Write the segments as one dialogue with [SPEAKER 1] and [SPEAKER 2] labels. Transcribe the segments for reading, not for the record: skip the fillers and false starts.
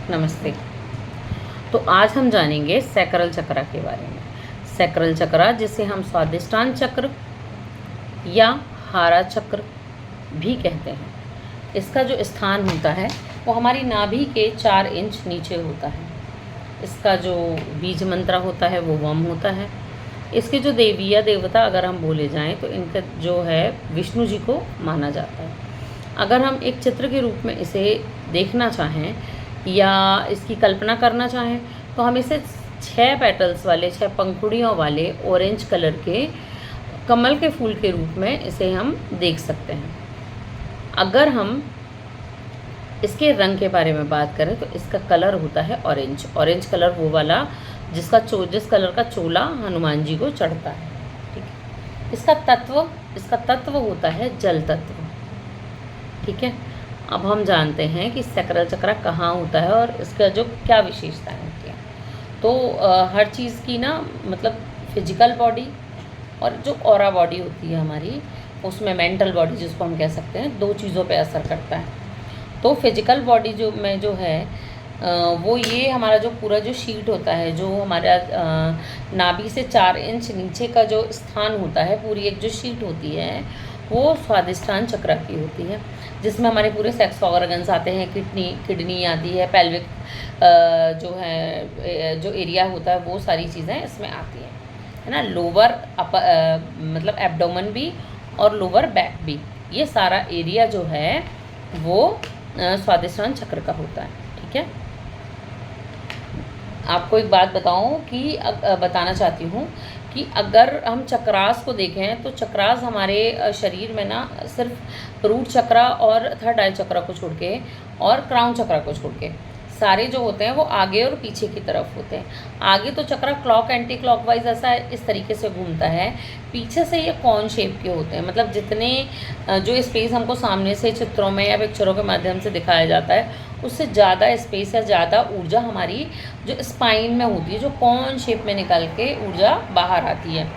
[SPEAKER 1] नमस्ते। तो आज हम जानेंगे सैक्रल चक्रा के बारे में। सैक्रल चक्रा जिसे हम स्वादिष्टान चक्र या हारा चक्र भी कहते हैं, इसका जो स्थान होता है वो हमारी नाभि के 4 इंच नीचे होता है। इसका जो बीज मंत्र होता है वो वम होता है। इसके जो देवी या देवता अगर हम बोले जाएं तो इनका जो है विष्णु जी को माना जाता है। अगर हम एक चित्र के रूप में इसे देखना चाहें या इसकी कल्पना करना चाहें तो हम इसे 6 पेटल्स वाले, 6 पंखुड़ियों वाले ऑरेंज कलर के कमल के फूल के रूप में इसे हम देख सकते हैं। अगर हम इसके रंग के बारे में बात करें तो इसका कलर होता है ऑरेंज। ऑरेंज कलर वो वाला जिस कलर का चोला हनुमान जी को चढ़ता है। ठीक है। इसका तत्व होता है जल तत्व। ठीक है। अब हम जानते हैं कि सैक्रल चक्रा कहाँ होता है और इसका जो क्या विशेषताएं होती हैं। तो हर चीज़ की ना मतलब फिजिकल बॉडी और जो ऑरा बॉडी होती है हमारी, उसमें मेंटल बॉडी जिसको हम कह सकते हैं, 2 चीज़ों पे असर करता है। तो फिजिकल बॉडी जो है वो ये हमारा जो पूरा जो शीट होता है, जो हमारा नाभि से 4 इंच नीचे का जो स्थान होता है, पूरी एक जो शीट होती है वो स्वादिष्टान चक्र की होती है, जिसमें हमारे पूरे सेक्स ऑर्गन्स आते हैं। किडनी आती है, पेल्विक जो है जो एरिया होता है वो सारी चीज़ें इसमें आती हैं, है ना। लोअर मतलब एब्डोमेन भी और लोअर बैक भी, ये सारा एरिया जो है वो स्वादिष्टान चक्र का होता है। ठीक है। आपको एक बात बताना चाहती हूँ कि अगर हम चक्रास को देखें तो चक्रास हमारे शरीर में ना सिर्फ रूट चक्रा और थर्ड आई चक्रा को छोड़ के और क्राउन चक्रा को छोड़ के सारे जो होते हैं वो आगे और पीछे की तरफ होते हैं। आगे तो चक्रा क्लॉक एंटी क्लॉकवाइज ऐसा इस तरीके से घूमता है, पीछे से ये कॉन शेप के होते हैं। मतलब जितने जो स्पेस हमको सामने से चित्रों में या पिक्चरों के माध्यम से दिखाया जाता है, उससे ज़्यादा स्पेस या ज़्यादा ऊर्जा हमारी जो स्पाइन में होती है, जो कॉन शेप में निकल के ऊर्जा बाहर आती है।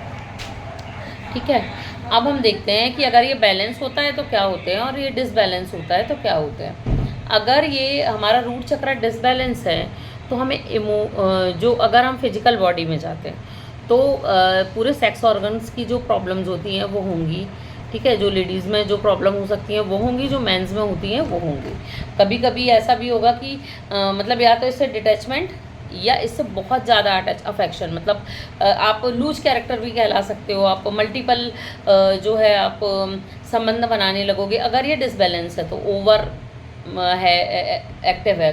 [SPEAKER 1] ठीक है। अब हम देखते हैं कि अगर ये बैलेंस होता है तो क्या होते हैं और ये डिसबैलेंस होता है तो क्या होते हैं। अगर ये हमारा रूट चक्र डिसबैलेंस है तो हमें जो अगर हम फिजिकल बॉडी में जाते हैं तो पूरे सेक्स ऑर्गन्स की जो प्रॉब्लम्स होती हैं वो होंगी। ठीक है। जो लेडीज़ में जो प्रॉब्लम हो सकती हैं वो होंगी, जो मेंस में होती हैं वो होंगी। कभी कभी ऐसा भी होगा कि मतलब या तो इससे डिटैचमेंट या इससे बहुत ज़्यादा अफेक्शन, मतलब आप लूज कैरेक्टर भी कहला सकते हो। आप मल्टीपल जो है आप संबंध बनाने लगोगे अगर ये डिसबैलेंस है, तो ओवर है एक्टिव है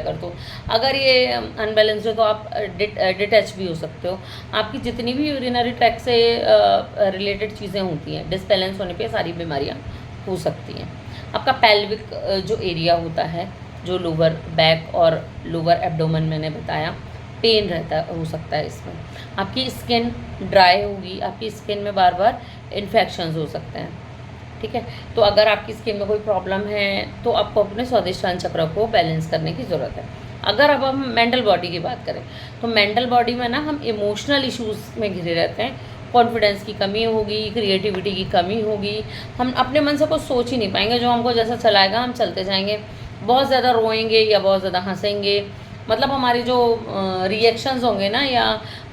[SPEAKER 1] अगर ये अनबैलेंस्ड है तो आप डिटैच भी हो सकते हो। आपकी जितनी भी यूरिनरी ट्रैक से रिलेटेड चीज़ें होती हैं, डिसबैलेंस होने पे सारी बीमारियां हो सकती हैं। आपका पेल्विक जो एरिया होता है, जो लोअर बैक और लोअर एब्डोमेन मैंने बताया, पेन हो सकता है इसमें। आपकी स्किन ड्राई होगी, आपकी स्किन में बार बार इन्फेक्शंस हो सकते हैं। ठीक है। तो अगर आपकी स्किन में कोई प्रॉब्लम है तो आपको अपने स्वादिष्टान चक्र को बैलेंस करने की ज़रूरत है। अगर अब हम मेंटल बॉडी की बात करें तो मेंटल बॉडी में ना हम इमोशनल इश्यूज़ में घिरे रहते हैं। कॉन्फिडेंस की कमी होगी, क्रिएटिविटी की कमी होगी, हम अपने मन से कुछ सोच ही नहीं पाएंगे। जो हमको जैसा चलाएगा हम चलते जाएंगे, बहुत ज़्यादा रोएंगे या बहुत ज़्यादा हंसेंगे। मतलब हमारी जो रिएक्शंस होंगे ना या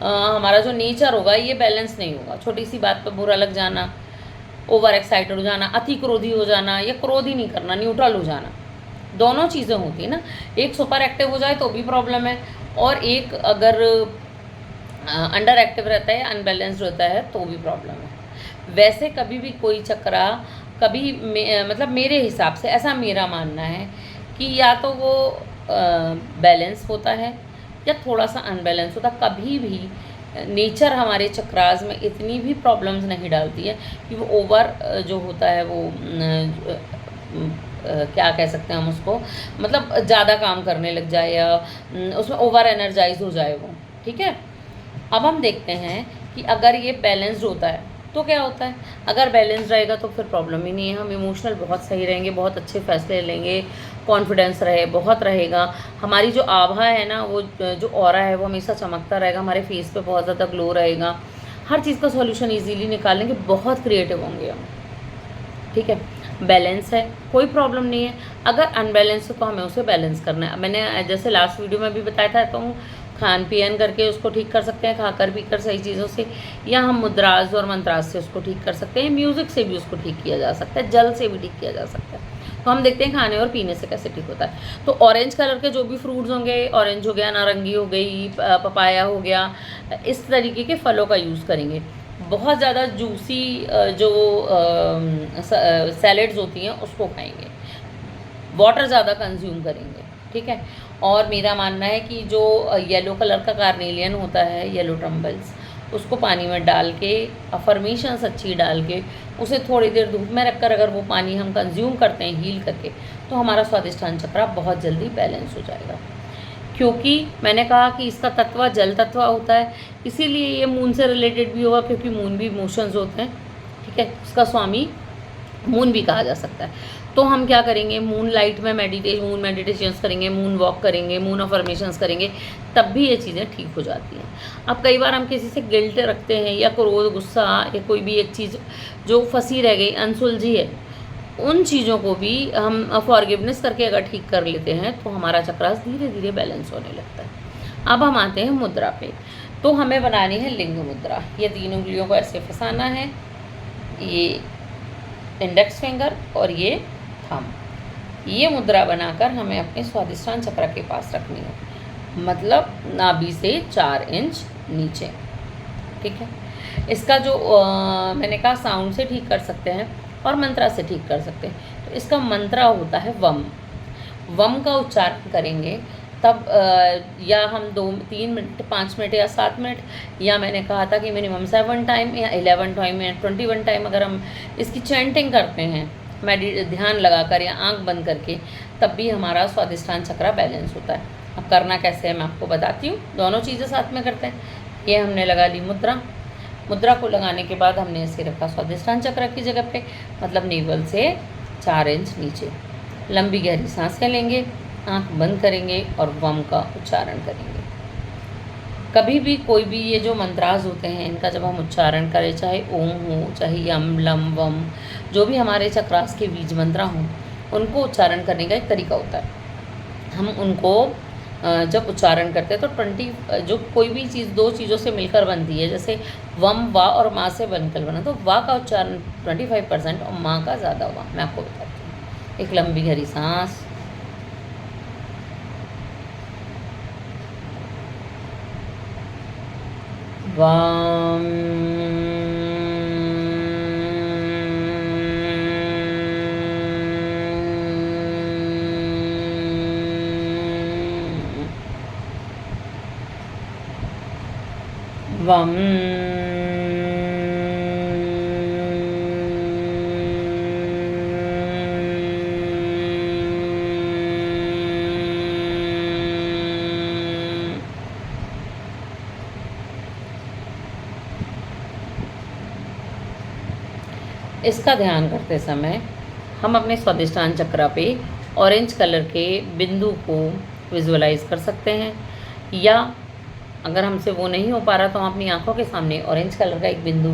[SPEAKER 1] हमारा जो नेचर होगा ये बैलेंस नहीं होगा। छोटी सी बात पर बुरा लग जाना, ओवर एक्साइटेड हो जाना, अति क्रोधी हो जाना या क्रोध ही नहीं करना, न्यूट्रल हो जाना, दोनों चीज़ें होती है ना। एक सुपर एक्टिव हो जाए तो भी प्रॉब्लम है और एक अगर अंडर एक्टिव रहता है, अनबैलेंस्ड रहता है तो भी प्रॉब्लम है। वैसे कभी भी कोई चक्रा मतलब मेरे हिसाब से ऐसा मेरा मानना है कि या तो वो बैलेंस होता है या थोड़ा सा अनबैलेंस होता। कभी भी नेचर हमारे चक्रास में इतनी भी प्रॉब्लम्स नहीं डालती है कि वो ओवर जो होता है वो क्या कह सकते हैं हम उसको, मतलब ज़्यादा काम करने लग जाए या उसमें ओवर एनर्जाइज हो जाए वो। ठीक है। अब हम देखते हैं कि अगर ये बैलेंस्ड होता है तो क्या होता है। अगर बैलेंस रहेगा तो फिर प्रॉब्लम ही नहीं है। हम इमोशनल बहुत सही रहेंगे, बहुत अच्छे फैसले लेंगे, कॉन्फिडेंस बहुत रहेगा। हमारी जो आभा है ना, वो जो ऑरा है वो हमेशा चमकता रहेगा, हमारे फेस पे बहुत ज़्यादा ग्लो रहेगा। हर चीज़ का सॉल्यूशन इजीली निकालेंगे, बहुत क्रिएटिव होंगे हम। ठीक है। बैलेंस है, कोई प्रॉब्लम नहीं है। अगर अनबैलेंस है तो हमें उसे बैलेंस करना है। मैंने जैसे लास्ट वीडियो में भी बताया था, तो खान पियन करके उसको ठीक कर सकते हैं, खाकर पीकर सही चीज़ों से, या हम मुद्राज और मंत्राज से उसको ठीक कर सकते हैं, म्यूज़िक से भी उसको ठीक किया जा सकता है, जल से भी ठीक किया जा सकता है। तो हम देखते हैं खाने और पीने से कैसे ठीक होता है। तो ऑरेंज कलर के जो भी फ्रूट्स होंगे, ऑरेंज हो गया, नारंगी हो गई, पपाया हो गया, इस तरीके के फलों का यूज़ करेंगे। बहुत ज़्यादा जूसी जो सैलेड्स होती हैं उसको खाएंगे, वाटर ज़्यादा कंज्यूम करेंगे, ठीक है। और मेरा मानना है कि जो येलो कलर का कार्नेलियन होता है, येलो ट्रम्बल्स, उसको पानी में डाल के, अफर्मेशंस अच्छी डाल के, उसे थोड़ी देर धूप में रखकर अगर वो पानी हम कंज्यूम करते हैं हील करके, तो हमारा स्वादिष्टान चक्र बहुत जल्दी बैलेंस हो जाएगा। क्योंकि मैंने कहा कि इसका तत्व जल तत्व होता है, इसीलिए ये मून से रिलेटेड भी होगा, क्योंकि मून भी इमोशंस होते हैं, ठीक है। उसका स्वामी मून भी कहा जा सकता है। तो हम क्या करेंगे, मून लाइट में मून मेडिटेशंस करेंगे, मून वॉक करेंगे, मून अफर्मेशंस करेंगे, तब भी ये चीज़ें ठीक हो जाती हैं। अब कई बार हम किसी से गिल्ट रखते हैं, या क्रोध, गुस्सा, या कोई भी एक चीज़ जो फंसी रह गई, अनसुलझी है, उन चीज़ों को भी हम फॉरगिवनेस करके अगर ठीक कर लेते हैं, तो हमारा चक्रास धीरे धीरे बैलेंस होने लगता है। अब हम आते हैं मुद्रा पे। तो हमें बनानी है लिंग मुद्रा। ये 3 उंगलियों को ऐसे फंसाना है, ये इंडेक्स फिंगर और ये थंब। ये मुद्रा बनाकर हमें अपने स्वादिष्टान चक्र के पास रखनी है, मतलब नाभि से 4 इंच नीचे, ठीक है। इसका जो मैंने कहा साउंड से ठीक कर सकते हैं और मंत्रा से ठीक कर सकते हैं। तो इसका मंत्रा होता है वम। वम का उच्चारण करेंगे तब या हम 2-3 मिनट, 5 मिनट या 7 मिनट, या मैंने कहा था कि मिनिमम 7 टाइम या 11 टाइम या 21 टाइम अगर हम इसकी चैंटिंग करते हैं, ध्यान लगाकर या आंख बंद करके, तब भी हमारा स्वादिष्टान चक्र बैलेंस होता है। अब करना कैसे है मैं आपको बताती हूँ, दोनों चीज़ें साथ में करते हैं। ये हमने लगा ली मुद्रा। मुद्रा को लगाने के बाद हमने इसे रखा स्वादिष्टान चक्र की जगह पे, मतलब नेवल से 4 इंच नीचे। लंबी गहरी सांसें लेंगे, आंख बंद करेंगे और वम का उच्चारण करेंगे। कभी भी कोई भी ये जो मंत्रास होते हैं, इनका जब हम उच्चारण करें, चाहे ओम हो, चाहे यम, लम, वम, जो भी हमारे चक्रास के बीज मंत्रा हों, उनको उच्चारण करने का एक तरीका होता है। हम उनको जब उच्चारण करते हैं तो 20 जो कोई भी चीज़ 2 चीज़ों से मिलकर बनती है, जैसे वम वा और माँ से बनकर बना, तो वा का उच्चारण 25% और माँ का ज़्यादा हुआ। मैं आपको बताती हूँ। एक लंबी गहरी सांस, वाम, वम, इसका ध्यान करते समय हम अपने स्वादिष्टान चक्र पे ऑरेंज कलर के बिंदु को विजुअलाइज कर सकते हैं, या अगर हमसे वो नहीं हो पा रहा तो हम अपनी आंखों के सामने ऑरेंज कलर का एक बिंदु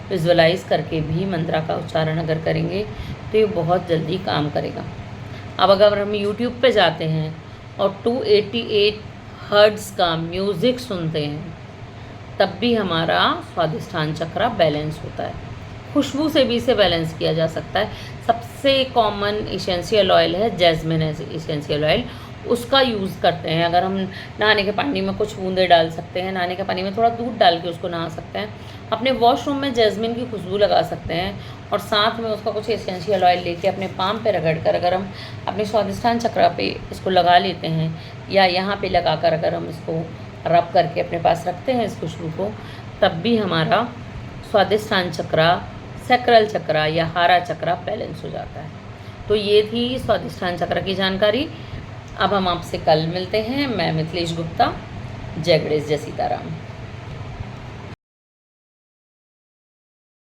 [SPEAKER 1] विजुअलाइज करके भी मंत्रा का उच्चारण अगर करेंगे तो ये बहुत जल्दी काम करेगा। अब अगर हम YouTube पे जाते हैं और 288 हर्ट्ज़ का म्यूज़िक सुनते हैं, तब भी हमारा स्वादिष्टान चक्र बैलेंस होता है। खुशबू से भी इसे बैलेंस किया जा सकता है। सबसे कॉमन इसेंशियल ऑयल है जैस्मिन इसेंशियल ऑयल, उसका यूज़ करते हैं। अगर हम नहाने के पानी में कुछ बूंदे डाल सकते हैं, नहाने के पानी में थोड़ा दूध डाल के उसको नहा सकते हैं, अपने वॉशरूम में जैस्मिन की खुशबू लगा सकते हैं, और साथ में उसका कुछ एसेंशियल ऑयल लेके अपने पाम पे रगड़ कर अगर हम अपने स्वादिष्टान चक्र पे इसको लगा लेते हैं, या यहाँ पे लगा कर अगर हम इसको रब करके अपने पास रखते हैं इस खुशबू को, तब भी हमारा स्वादिष्टान चक्र, सैक्रल चक्र या हारा चक्र बैलेंस हो जाता है। तो ये थी स्वादिष्टान चक्र की जानकारी। अब हम आपसे कल मिलते हैं। मैं मिथिलेश गुप्ता। जय गणेश, जय सीताराम।